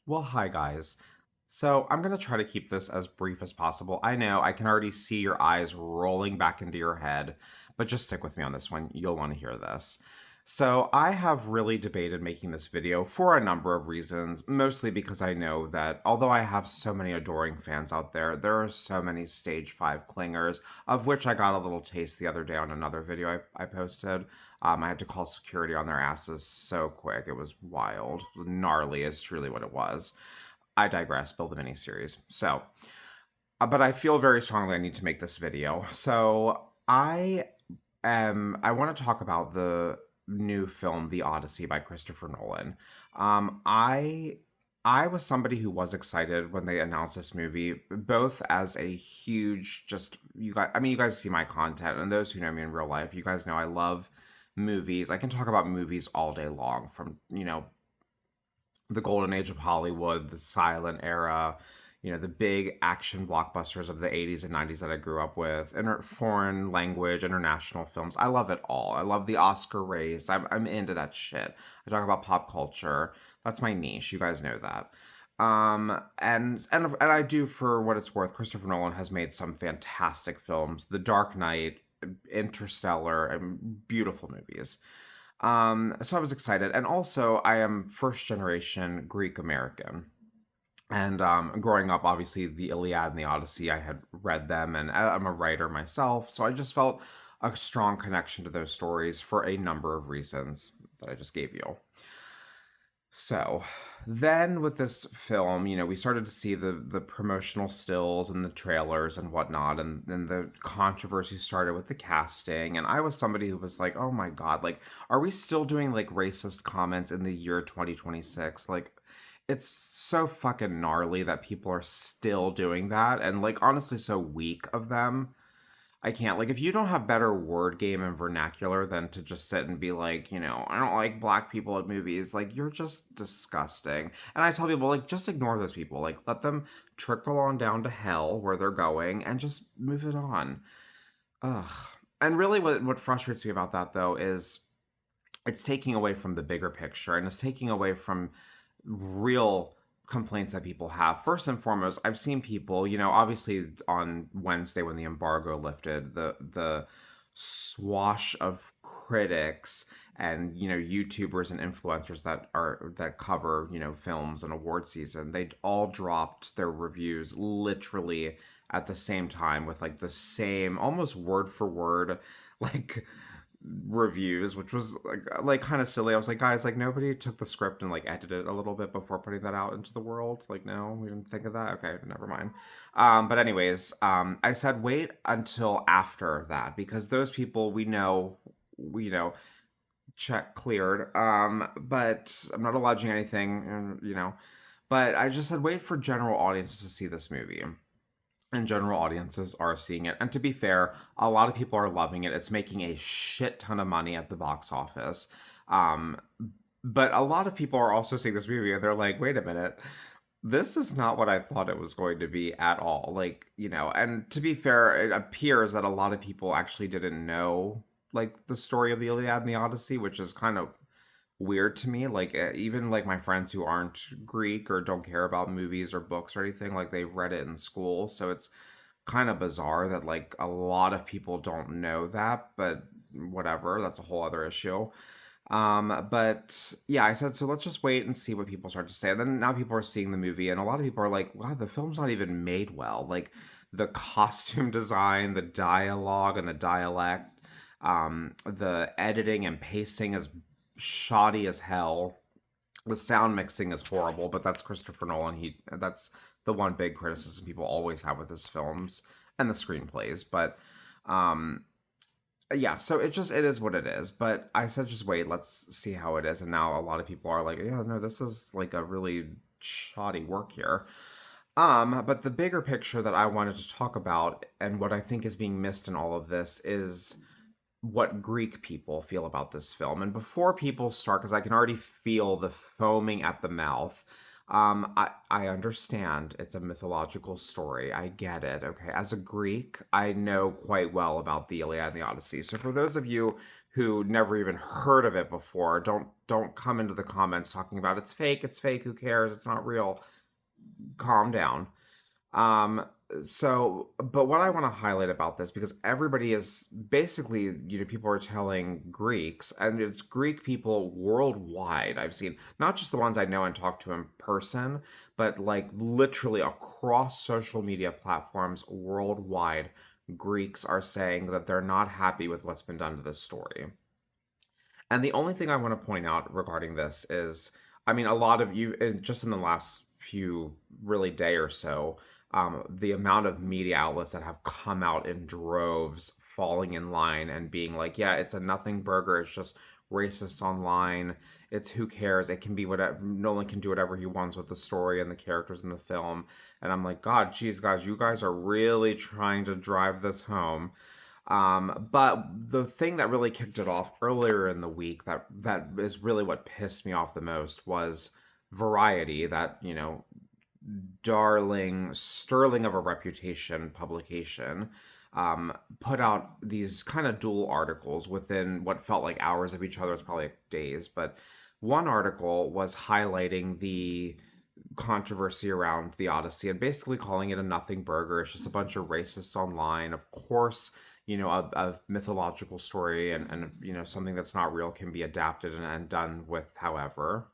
Well, hi guys. So I'm going to try to keep this as brief as possible. I know I can already see your eyes rolling back into your head, but just stick with me on this one. You'll want to hear this. So I have really debated making this video for a number of reasons, mostly because I know that although I have so many adoring fans out there, there are so many stage 5 clingers, of which I got a little taste the other day on another video I posted. I had to call security on their asses so quick. It was wild. Gnarly is truly what it was. I digress. Build a miniseries. But I feel very strongly I need to make this video. I want to talk about the new film, The Odyssey by Christopher Nolan. Um, I I was somebody who was excited when they announced this movie, both as a huge just you guys. I mean, you guys see my content, and those who know me in real life, you guys know I love movies. I can talk about movies all day long, from the golden age of Hollywood, the silent era, the big action blockbusters of the 80s and 90s that I grew up with, foreign language, international films. I love it all. I love the Oscar race. I'm into that shit. I talk about pop culture. That's my niche. You guys know that. And I do, for what it's worth, Christopher Nolan has made some fantastic films. The Dark Knight, Interstellar, and beautiful movies. So I was excited. And also, I am first generation Greek American. And growing up, obviously, the Iliad and the Odyssey, I had read them, and I'm a writer myself. So I just felt a strong connection to those stories for a number of reasons that I just gave you. So then with this film, we started to see the promotional stills and the trailers and whatnot, and then the controversy started with the casting. And I was somebody who was like, oh my God, like, are we still doing like racist comments in the year 2026? Like, it's so fucking gnarly that people are still doing that, and like honestly so weak of them. I can't. Like, if you don't have better word game and vernacular than to just sit and be like, I don't like black people at movies, like, you're just disgusting. And I tell people, like, just ignore those people. Like, let them trickle on down to hell where they're going and just move it on. Ugh. And really, what frustrates me about that, though, is it's taking away from the bigger picture, and it's taking away from real complaints that people have. First and foremost, I've seen people, obviously on Wednesday when the embargo lifted, the swash of critics and YouTubers and influencers that cover films and award season, they all dropped their reviews literally at the same time with like the same almost word for word like reviews, which was like kind of silly. I was like, guys, like nobody took the script and like edited it a little bit before putting that out into the world. Like, no, we didn't think of that. Okay, never mind. But anyways, I said wait until after that because those people we know check cleared. But I'm not alleging anything, But I just said wait for general audiences to see this movie, and general audiences are seeing it. And to be fair, a lot of people are loving it. It's making a shit ton of money at the box office. Um, but a lot of people are also seeing this movie and they're like, wait a minute, this is not what I thought it was going to be at all. Like, and to be fair, it appears that a lot of people actually didn't know like the story of the Iliad and the Odyssey, which is kind of weird to me. Like even like my friends who aren't Greek or don't care about movies or books or anything, like they've read it in school. So it's kind of bizarre that like a lot of people don't know that, but whatever, that's a whole other issue. But yeah, I said so let's just wait and see what people start to say. And then now people are seeing the movie and a lot of people are like, wow, the film's not even made well. Like the costume design, the dialogue and the dialect, the editing and pacing is shoddy as hell. The sound mixing is horrible, but that's Christopher Nolan. That's the one big criticism people always have with his films and the screenplays. But yeah, so it is what it is. But I said just wait, let's see how it is. And now a lot of people are like, yeah, no, this is like a really shoddy work here. But the bigger picture that I wanted to talk about and what I think is being missed in all of this is what Greek people feel about this film. And before people start, because I can already feel the foaming at the mouth, I understand it's a mythological story. I get it. Okay. As a Greek, I know quite well about the Iliad and the Odyssey. So for those of you who never even heard of it before, don't come into the comments talking about it's fake, who cares? It's not real. Calm down. Um, but what I want to highlight about this, because everybody is basically, people are telling Greeks, and it's Greek people worldwide. I've seen not just the ones I know and talk to in person, but like literally across social media platforms worldwide, Greeks are saying that they're not happy with what's been done to this story. And the only thing I want to point out regarding this is, I mean, a lot of you, just in the last few really day or so, the amount of media outlets that have come out in droves, falling in line and being like, yeah, it's a nothing burger. It's just racist online. It's who cares? It can be whatever. Nolan can do whatever he wants with the story and the characters in the film. And I'm like, God, geez, guys, you guys are really trying to drive this home. But the thing that really kicked it off earlier in the week, that is really what pissed me off the most, was Variety, that, darling, sterling of a reputation publication, put out these kind of dual articles within what felt like hours of each other. It's probably like days, but one article was highlighting the controversy around the Odyssey and basically calling it a nothing burger. It's just a bunch of racists online. Of course, a mythological story and something that's not real can be adapted and done with however.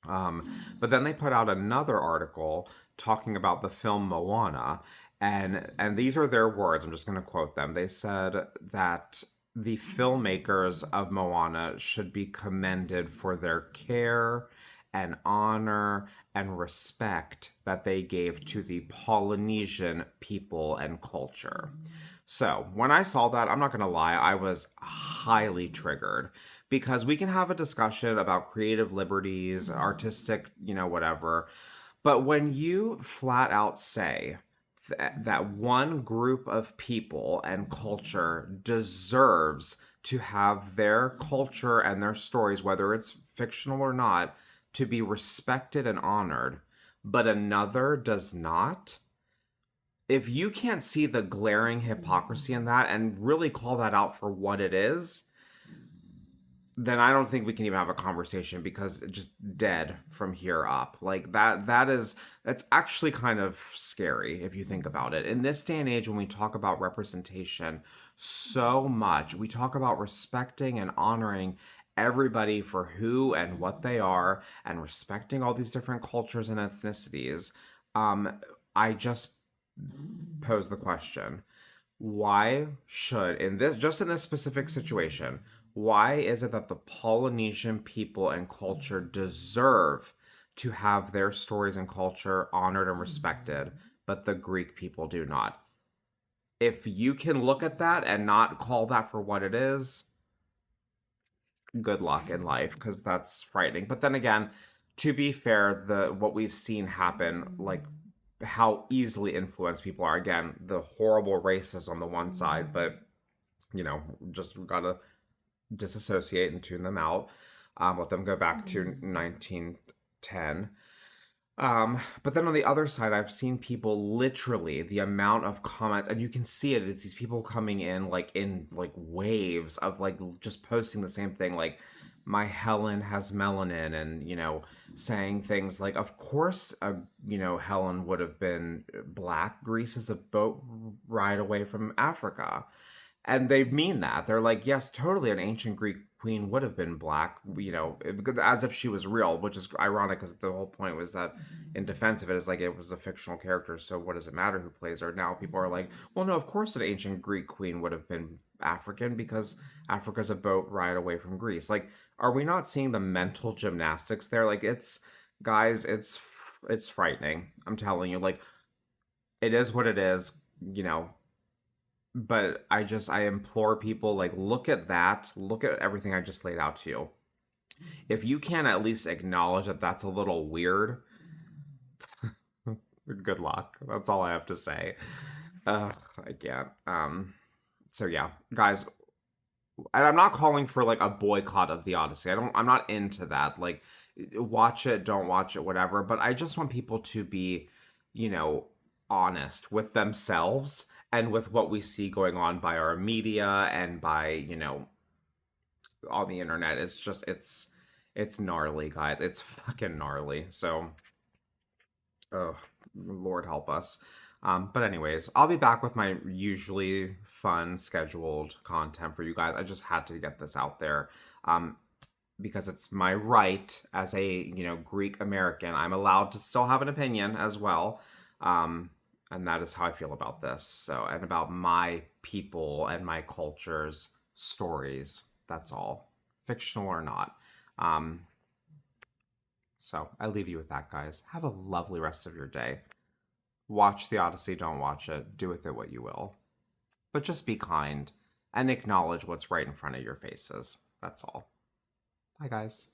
But then they put out another article talking about the film Moana, and these are their words. I'm just going to quote them. They said that the filmmakers of Moana should be commended for their care and honor and respect that they gave to the Polynesian people and culture. So, when I saw that, I'm not going to lie, I was highly triggered because we can have a discussion about creative liberties, artistic, whatever. But when you flat out say that one group of people and culture deserves to have their culture and their stories, whether it's fictional or not, to be respected and honored, but another does not, if you can't see the glaring hypocrisy in that and really call that out for what it is, then I don't think we can even have a conversation because it's just dead from here up. Like that's actually kind of scary if you think about it. In this day and age when we talk about representation so much, we talk about respecting and honoring everybody for who and what they are and respecting all these different cultures and ethnicities. I just pose the question, why should in this specific situation, why is it that the Polynesian people and culture deserve to have their stories and culture honored and respected, but the Greek people do not? If you can look at that and not call that for what it is, good luck in life, because that's frightening. But then again, to be fair, the what we've seen happen, like how easily influenced people are. Again, the horrible racists on the one side, but just gotta disassociate and tune them out. Let them go back to 1910. But then on the other side, I've seen people literally the amount of comments, and you can see it. It's these people coming in like waves of like just posting the same thing, like my Helen has melanin, and saying things like, of course, Helen would have been black. Greece is a boat ride away from Africa. And they mean that. They're like, yes, totally, an ancient Greek queen would have been black, as if she was real, which is ironic because the whole point was that in defense of it is like it was a fictional character, so what does it matter who plays her? Now people are like, well, no, of course an ancient Greek queen would have been African because Africa's a boat ride away from Greece. Like, are we not seeing the mental gymnastics there? Like, guys, it's frightening. I'm telling you, like, it is what it is, you know, but I implore people, like, look at that, look at everything I just laid out to you. If you can at least acknowledge that that's a little weird, good luck. That's all I have to say. I can't. So yeah, guys, and I'm not calling for like a boycott of the Odyssey. I'm not into that. Like, watch it, don't watch it, whatever. But I just want people to be, you know, honest with themselves and with what we see going on by our media and by, on the internet. It's gnarly, guys. It's fucking gnarly. So, oh, Lord help us. But anyways, I'll be back with my usually fun scheduled content for you guys. I just had to get this out there. Because it's my right as a, Greek American. I'm allowed to still have an opinion as well. And that is how I feel about this. So, and about my people and my culture's stories. That's all, fictional or not. Um, so I leave you with that, guys. Have a lovely rest of your day. Watch the Odyssey, don't watch it. Do with it what you will. But just be kind and acknowledge what's right in front of your faces. That's all. Bye, guys.